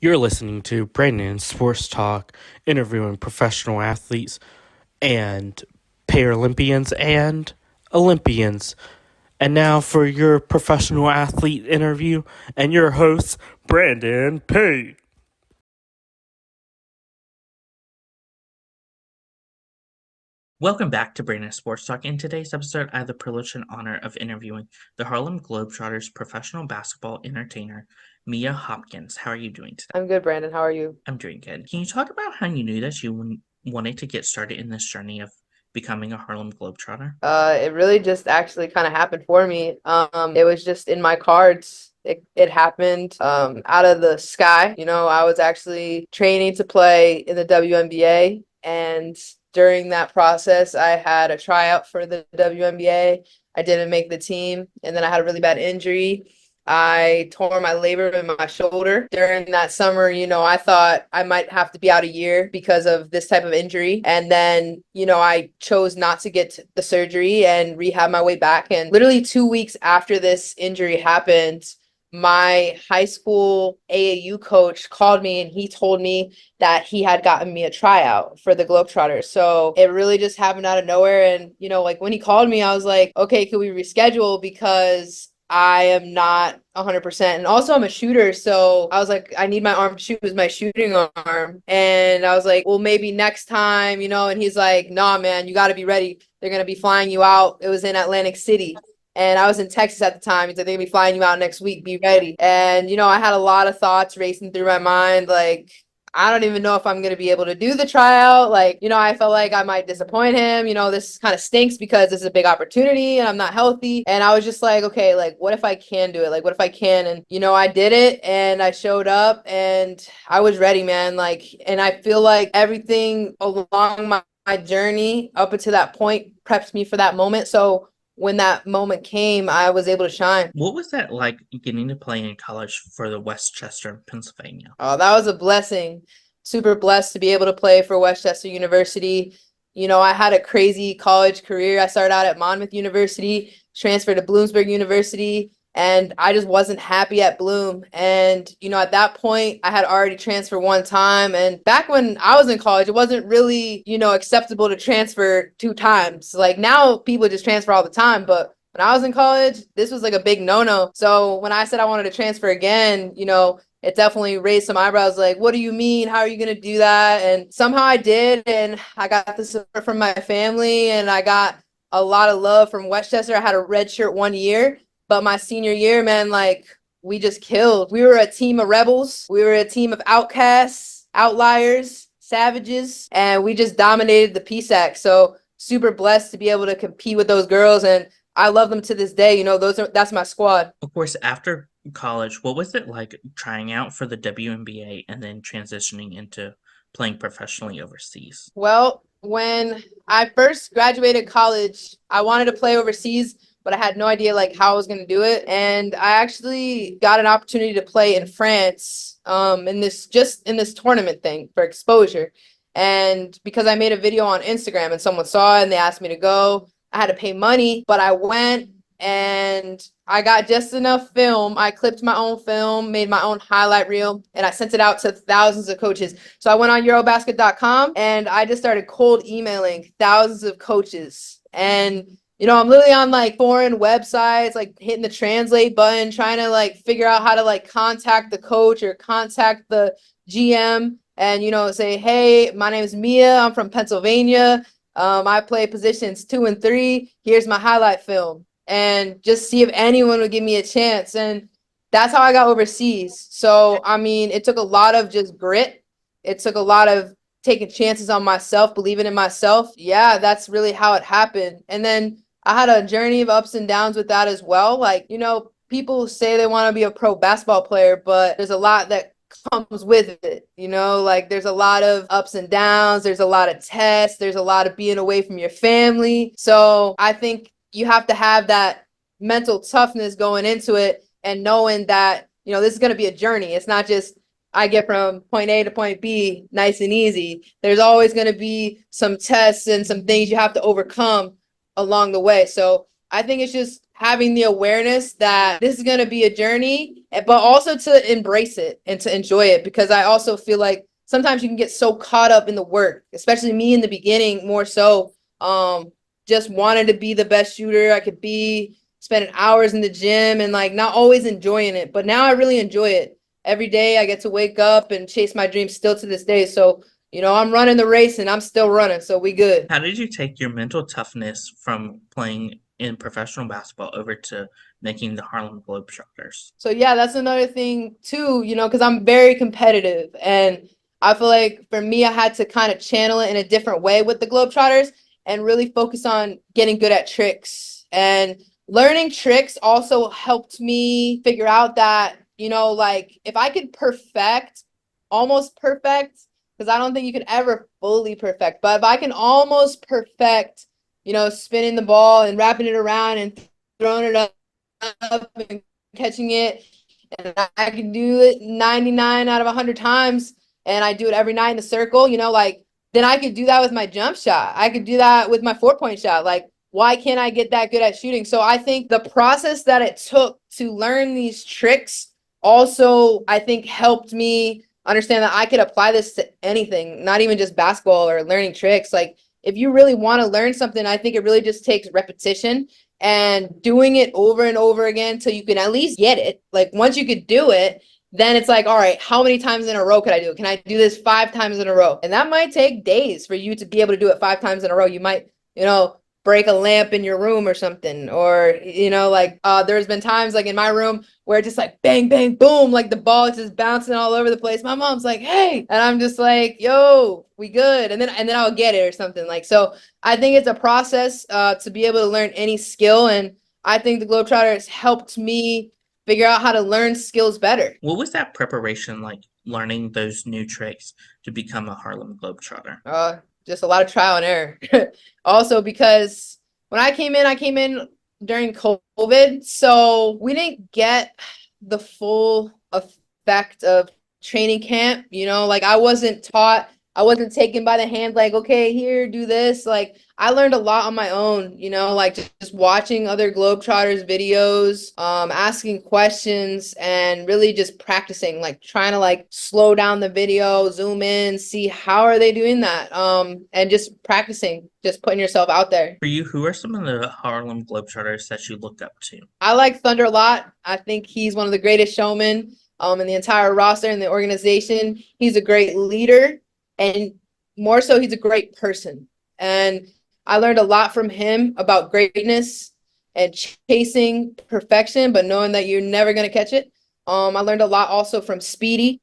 You're listening to Brandon Sports Talk, interviewing professional athletes and Paralympians and Olympians. And now for your professional athlete interview and your host, Brandon P. Welcome back to Brandon Sports Talk. In today's episode, I have the privilege and honor of interviewing the Harlem Globetrotters professional basketball entertainer, Mia Hopkins. How are you doing today? I'm good, Brandon. How are you? I'm doing good. Can you talk about how you knew that you wanted to get started in this journey of becoming a Harlem Globetrotter? It really just actually kind of happened for me. It was just in my cards. It happened out of the sky. I was actually training to play in the WNBA, and during that process, I had a tryout for the WNBA. I didn't make the team, and then I had a really bad injury. I tore my labrum in my shoulder during that summer. I thought I might have to be out a year because of this type of injury. And then, I chose not to get the surgery and rehab my way back. And literally 2 weeks after this injury happened, my high school AAU coach called me and he told me that he had gotten me a tryout for the Globetrotters. So it really just happened out of nowhere. And, like when he called me, I was like, okay, can we reschedule? Because I am not 100%. And also, I'm a shooter. So I was like, I need my arm to shoot with my shooting arm. And I was like, well, maybe next time, and he's like, nah, man, you got to be ready. They're going to be flying you out. It was in Atlantic City. And I was in Texas at the time. He's like, they're going to be flying you out next week. Be ready. And, I had a lot of thoughts racing through my mind. Like, I don't even know if I'm going to be able to do the tryout. Like, I felt like I might disappoint him. This kind of stinks because this is a big opportunity and I'm not healthy. And I was just like, okay, like, what if I can do it? Like, what if I can? And, I did it and I showed up and I was ready, man. Like, and I feel like everything along my journey up until that point prepped me for that moment. So when that moment came, I was able to shine. What was that like getting to play in college for the Westchester, Pennsylvania? Oh, that was a blessing. Super blessed to be able to play for Westchester University. I had a crazy college career. I started out at Monmouth University, transferred to Bloomsburg University, and I just wasn't happy at Bloom. And, at that point, I had already transferred one time. And back when I was in college, it wasn't really, acceptable to transfer 2 times. Like now, people just transfer all the time. But when I was in college, this was like a big no-no. So when I said I wanted to transfer again, it definitely raised some eyebrows like, what do you mean? How are you going to do that? And somehow I did. And I got the support from my family and I got a lot of love from Westchester. I had a red shirt 1 year, but my senior year, man, like we just killed. We were a team of rebels. We were a team of outcasts, outliers, savages, and we just dominated the PSAC. So super blessed to be able to compete with those girls. And I love them to this day. That's my squad. Of course, after college, what was it like trying out for the WNBA and then transitioning into playing professionally overseas? Well, when I first graduated college, I wanted to play overseas, but I had no idea like how I was going to do it. And I actually got an opportunity to play in France, in this tournament thing for exposure. And because I made a video on Instagram and someone saw it and they asked me to go, I had to pay money, but I went and I got just enough film. I clipped my own film, made my own highlight reel, and I sent it out to thousands of coaches. So I went on Eurobasket.com and I just started cold emailing thousands of coaches. And I'm literally on like foreign websites, like hitting the translate button, trying to like figure out how to like contact the coach or contact the GM and say, hey, my name is Mia. I'm from Pennsylvania. I play positions 2 and 3. Here's my highlight film. And just see if anyone would give me a chance. And that's how I got overseas. So, I mean, it took a lot of just grit. It took a lot of taking chances on myself, believing in myself. Yeah, that's really how it happened. And then I had a journey of ups and downs with that as well. Like, people say they want to be a pro basketball player, but there's a lot that comes with it, like there's a lot of ups and downs, there's a lot of tests, there's a lot of being away from your family. So I think you have to have that mental toughness going into it and knowing that, this is going to be a journey. It's not just I get from point A to point B nice and easy. There's always going to be some tests and some things you have to overcome along the way. So I think it's just having the awareness that this is going to be a journey, but also to embrace it and to enjoy it, because I also feel like sometimes you can get so caught up in the work, especially me in the beginning more so. Just wanted to be the best shooter I could be, spending hours in the gym and like not always enjoying it. But now I really enjoy it. Every day I get to wake up and chase my dreams still to this day. So, I'm running the race and I'm still running. So we good. How did you take your mental toughness from playing in professional basketball over to making the Harlem Globetrotters? So yeah, that's another thing too, because I'm very competitive, and I feel like for me, I had to kind of channel it in a different way with the Globetrotters and really focus on getting good at tricks. And learning tricks also helped me figure out that, like if I could almost perfect, because I don't think you can ever fully perfect, but if I can almost perfect, spinning the ball and wrapping it around and throwing it up and catching it, and I can do it 99 out of 100 times, and I do it every night in the circle, like then I could do that with my jump shot. I could do that with my 4-point shot. Like, why can't I get that good at shooting? So I think the process that it took to learn these tricks also, I think, helped me understand that I could apply this to anything, not even just basketball or learning tricks. Like, if you really want to learn something, I think it really just takes repetition and doing it over and over again till you can at least get it. Like once you could do it, then it's like, all right, how many times in a row could I do it? Can I do this 5 times in a row? And that might take days for you to be able to do it 5 times in a row. You might, break a lamp in your room or something. Or, there's been times like in my room where it's just like bang, bang, boom, like the ball is just bouncing all over the place. My mom's like, hey, and I'm just like, yo, we good. And then I'll get it or something. Like, so I think it's a process to be able to learn any skill. And I think the Globetrotters helped me figure out how to learn skills better. What was that preparation like, learning those new tricks to become a Harlem Globetrotter? Just a lot of trial and error. Also, because when I came in during COVID, so we didn't get the full effect of training camp. Like I wasn't taken by the hand, like, okay, here, do this. Like I learned a lot on my own, like just watching other Globetrotters videos, asking questions, and really just practicing, like trying to like slow down the video, zoom in, see how are they doing that, and just practicing, just putting yourself out there. For you, who are some of the Harlem Globetrotters that you look up to? I like Thunder a lot. I think he's one of the greatest showmen in the entire roster and the organization. He's a great leader, and more so, he's a great person. And I learned a lot from him about greatness and chasing perfection, but knowing that you're never going to catch it. I learned a lot also from Speedy,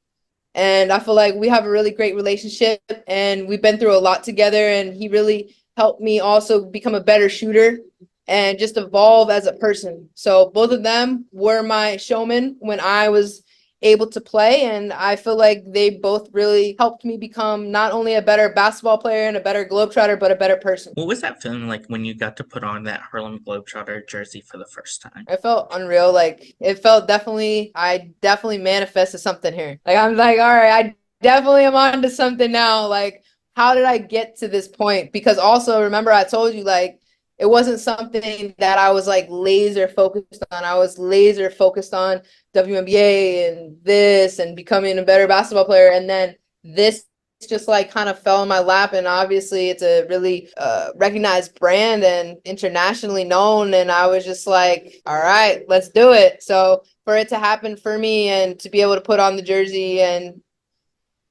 and I feel like we have a really great relationship, and we've been through a lot together, and he really helped me also become a better shooter and just evolve as a person. So both of them were my showmen when I was able to play, and I feel like they both really helped me become not only a better basketball player and a better Globetrotter, but a better person. What was that feeling like when you got to put on that Harlem Globetrotter jersey for the first time? I felt unreal. Like it felt I definitely manifested something here. Like I'm like, all right, I definitely am on to something now. Like, how did I get to this point? Because also remember I told you, like, it wasn't something that I was like laser focused on. I was laser focused on WNBA and this and becoming a better basketball player. And then this just like kind of fell in my lap, and obviously it's a really recognized brand and internationally known, and I was just like, all right, let's do it. So for it to happen for me and to be able to put on the jersey and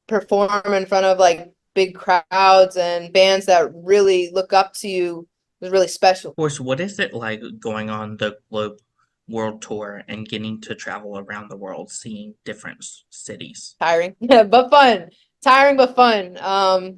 perform in front of like big crowds and fans that really look up to you was really special. Of course, what is it like going on the Globe World Tour and getting to travel around the world, seeing different cities? Tiring, but fun. Tiring but fun.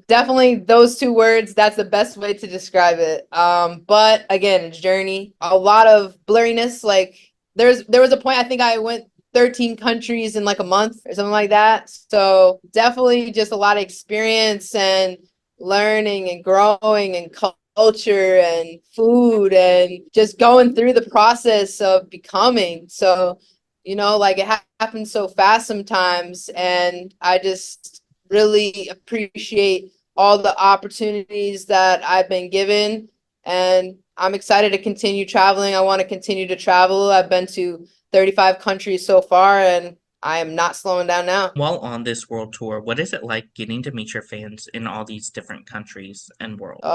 Definitely those two words, that's the best way to describe it. But again, it's journey. A lot of blurriness. Like there was a point I think I went 13 countries in like a month or something like that. So definitely just a lot of experience and learning and growing and culture and food and just going through the process of becoming. So, like it happens so fast sometimes, and I just really appreciate all the opportunities that I've been given, and I'm excited to continue traveling. I want to continue to travel. I've been to 35 countries so far, and I am not slowing down now. While on this world tour, what is it like getting to meet your fans in all these different countries and worlds?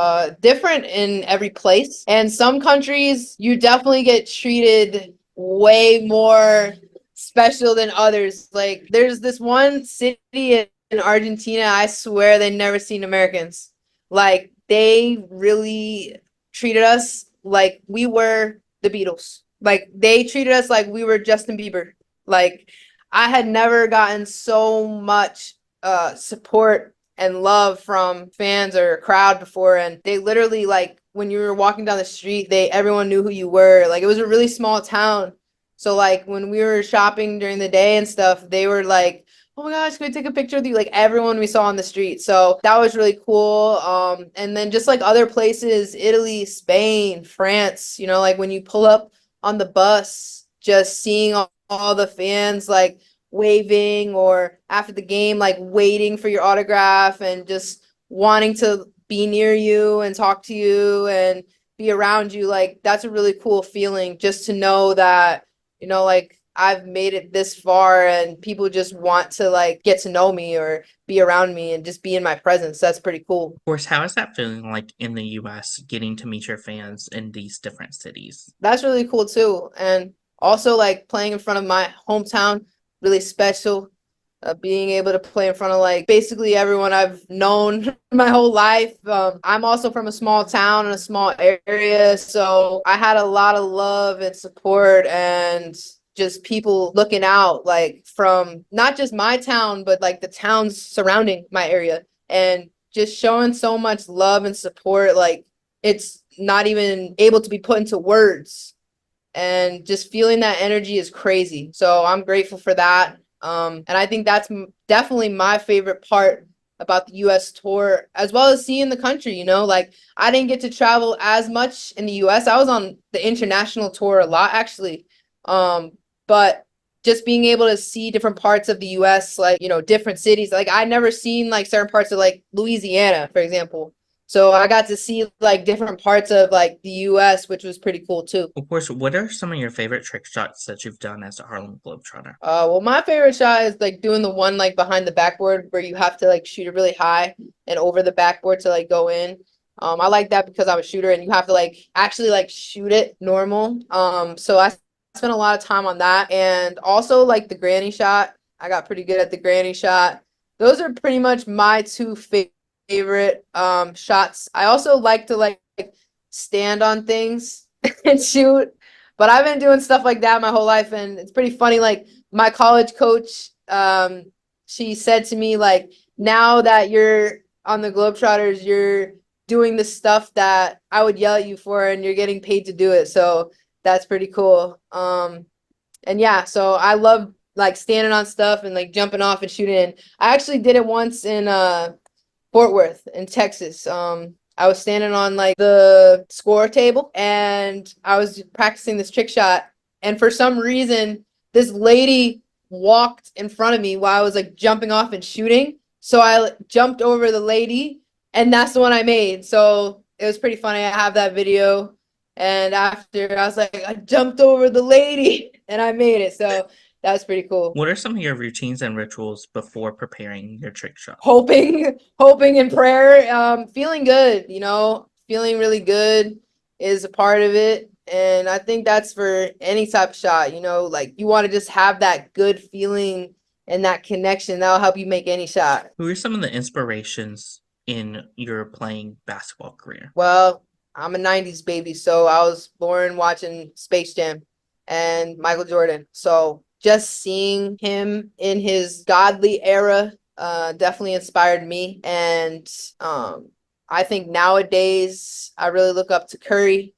Different in every place. And some countries, you definitely get treated way more special than others. Like, there's this one city in Argentina, I swear they never seen Americans. Like, they really treated us like we were the Beatles. Like, they treated us like we were Justin Bieber. Like, I had never gotten so much support and love from fans or a crowd before, and they literally, like, when you were walking down the street, everyone knew who you were. Like, it was a really small town, so like when we were shopping during the day and stuff, they were like, oh my gosh, can we take a picture with you? Like, everyone we saw on the street, so that was really cool. And then just like other places, Italy, Spain, France, you know, like when you pull up on the bus, just seeing all the fans like waving, or after the game like waiting for your autograph and just wanting to be near you and talk to you and be around you, like that's a really cool feeling, just to know that, you know, like I've made it this far and people just want to like get to know me or be around me and just be in my presence. That's pretty cool. Of course, how is that feeling like in the US, getting to meet your fans in these different cities? That's really cool too. And also like playing in front of my hometown, really special. Being able to play in front of like basically everyone I've known my whole life. I'm also from a small town in a small area, so I had a lot of love and support and just people looking out, like from not just my town, but like the towns surrounding my area, and just showing so much love and support. Like, it's not even able to be put into words, and just feeling that energy is crazy. So I'm grateful for that. And I think that's definitely my favorite part about the US tour, as well as seeing the country. You know, like I didn't get to travel as much in the US. I was on the international tour a lot, actually. But just being able to see different parts of the US, like, you know, different cities. Like, I never seen like certain parts of like Louisiana, for example. So I got to see like different parts of like the US, which was pretty cool too. Of course, what are some of your favorite trick shots that you've done as a Harlem Globetrotter? Well, my favorite shot is like doing the one like behind the backboard where you have to like shoot it really high and over the backboard to like go in. I like that because I'm a shooter and you have to like actually like shoot it normal. So I spent a lot of time on that, and also like the granny shot. I got pretty good at the granny shot. Those are pretty much my two favorite shots. I also like to like stand on things and shoot, but I've been doing stuff like that my whole life, and it's pretty funny. Like my college coach, she said to me, like, now that you're on the Globetrotters, you're doing the stuff that I would yell at you for, and you're getting paid to do it. So that's pretty cool. And yeah, so I love like standing on stuff and like jumping off and shooting. And I actually did it once in Fort Worth in Texas. I was standing on like the score table and I was practicing this trick shot. And for some reason, this lady walked in front of me while I was like jumping off and shooting. So I jumped over the lady, and that's the one I made. So it was pretty funny. I have that video. And after, I was like, I jumped over the lady and I made it. So that was pretty cool. What are some of your routines and rituals before preparing your trick shot? Hoping in prayer, feeling good, you know, feeling really good is a part of it. And I think that's for any type of shot, you know, like you want to just have that good feeling and that connection. That'll help you make any shot. Who are some of the inspirations in your playing basketball career? Well, I'm a 90s baby, so I was born watching Space Jam and Michael Jordan. So just seeing him in his godly era definitely inspired me. And I think nowadays I really look up to Curry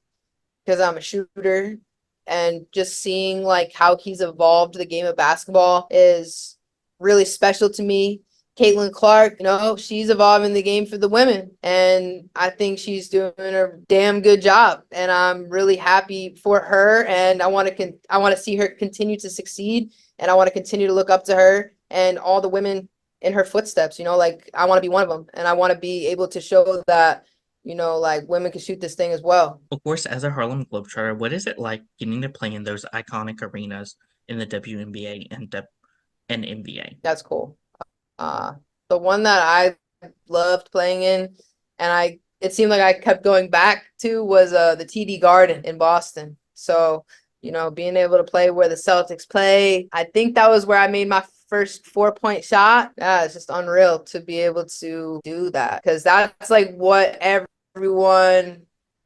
because I'm a shooter. And just seeing like how he's evolved the game of basketball is really special to me. Caitlin Clark, you know, she's evolving the game for the women, and I think she's doing a damn good job. And I'm really happy for her, and I want to see her continue to succeed, and I want to continue to look up to her and all the women in her footsteps. You know, like I want to be one of them, and I want to be able to show that like women can shoot this thing as well. Of course, as a Harlem Globetrotter, what is it like getting to play in those iconic arenas in the WNBA and NBA? That's cool. The one that I loved playing in, and it seemed like I kept going back to was the TD Garden in Boston. So, being able to play where the Celtics play, I think that was where I made my first 4-point shot. Yeah, it's just unreal to be able to do that because that's like what everyone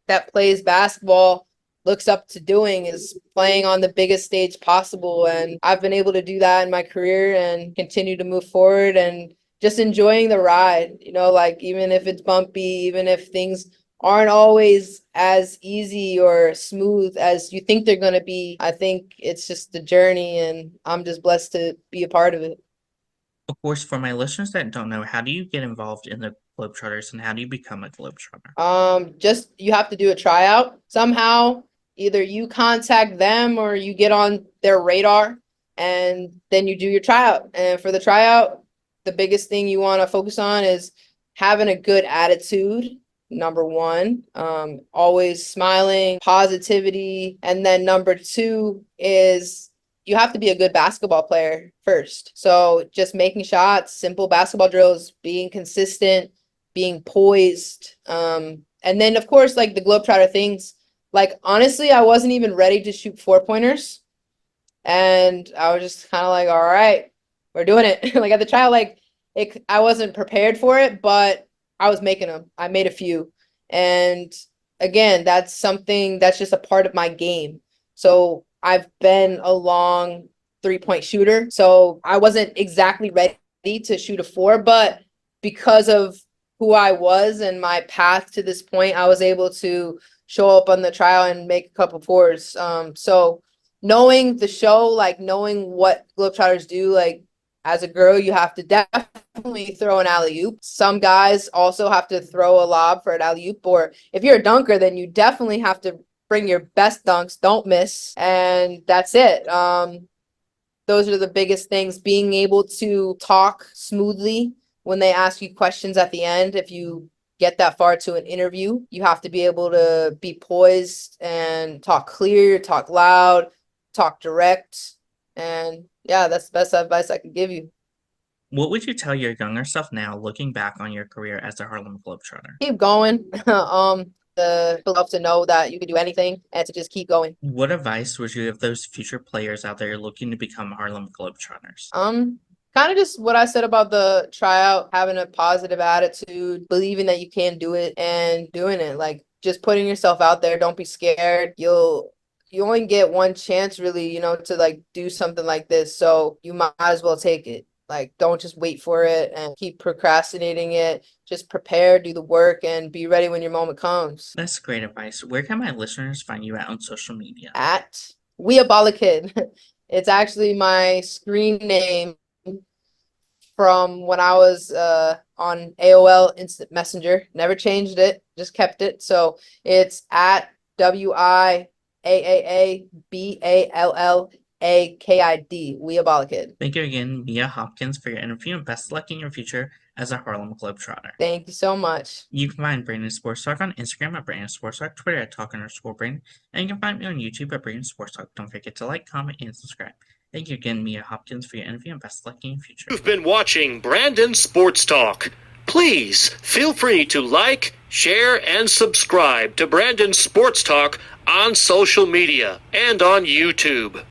that plays basketball looks up to doing is playing on the biggest stage possible. And I've been able to do that in my career and continue to move forward and just enjoying the ride, like even if it's bumpy, even if things aren't always as easy or smooth as you think they're going to be. I think it's just the journey, and I'm just blessed to be a part of it. Of course, for my listeners that don't know, how do you get involved in the Globetrotters and how do you become a Globetrotter? Just you have to do a tryout somehow. Either you contact them or you get on their radar, and then you do your tryout. And for the tryout, the biggest thing you want to focus on is having a good attitude. Number one, always smiling, positivity. And then number two is you have to be a good basketball player first. So just making shots, simple basketball drills, being consistent, being poised. And then, of course, like the Globetrotter things, like honestly, I wasn't even ready to shoot 4-pointers. And I was just kind of like, all right, we're doing it. Like at the trial, I wasn't prepared for it, but I was making them. I made a few. And again, that's something that's just a part of my game. So I've been a long 3-point shooter. So I wasn't exactly ready to shoot a 4, but because of who I was and my path to this point, I was able to show up on the trial and make a couple 4s. So knowing the show, like knowing what Globetrotters do, like as a girl, you have to definitely throw an alley-oop. Some guys also have to throw a lob for an alley-oop, or if you're a dunker, then you definitely have to bring your best dunks, don't miss, and that's it. Those are the biggest things, being able to talk smoothly when they ask you questions at the end. If you get that far to an interview, you have to be able to be poised and talk clear, talk loud, talk direct, and yeah, that's the best advice I could give you. What would you tell your younger self now, looking back on your career as a Harlem Globetrotter? Keep going. The love to know that you can do anything and to just keep going. What advice would you give those future players out there looking to become Harlem Globetrotters? Kind of just what I said about the tryout, having a positive attitude, believing that you can do it and doing it. Like just putting yourself out there. Don't be scared. You only get one chance really, to like do something like this. So you might as well take it. Like, don't just wait for it and keep procrastinating it. Just prepare, do the work, and be ready when your moment comes. That's great advice. Where can my listeners find you at on social media? At Weabolakid. It's actually my screen name from when I was on AOL Instant Messenger. Never changed it, just kept it. So it's at WIAAABALLAKID, Weabolakid. Thank you again, Mia Hopkins, for your interview, and best of luck in your future as a Harlem Globetrotter. Thank you so much. You can find Brandon Sports Talk on Instagram at Brandon Sports Talk, Twitter at Talk_Brandon, and you can find me on YouTube at Brandon Sports Talk. Don't forget to like, comment, and subscribe. Thank you again, Mia Hopkins, for your interview, and best of luck in your future. You've been watching Brandon Sports Talk. Please feel free to like, share, and subscribe to Brandon Sports Talk on social media and on YouTube.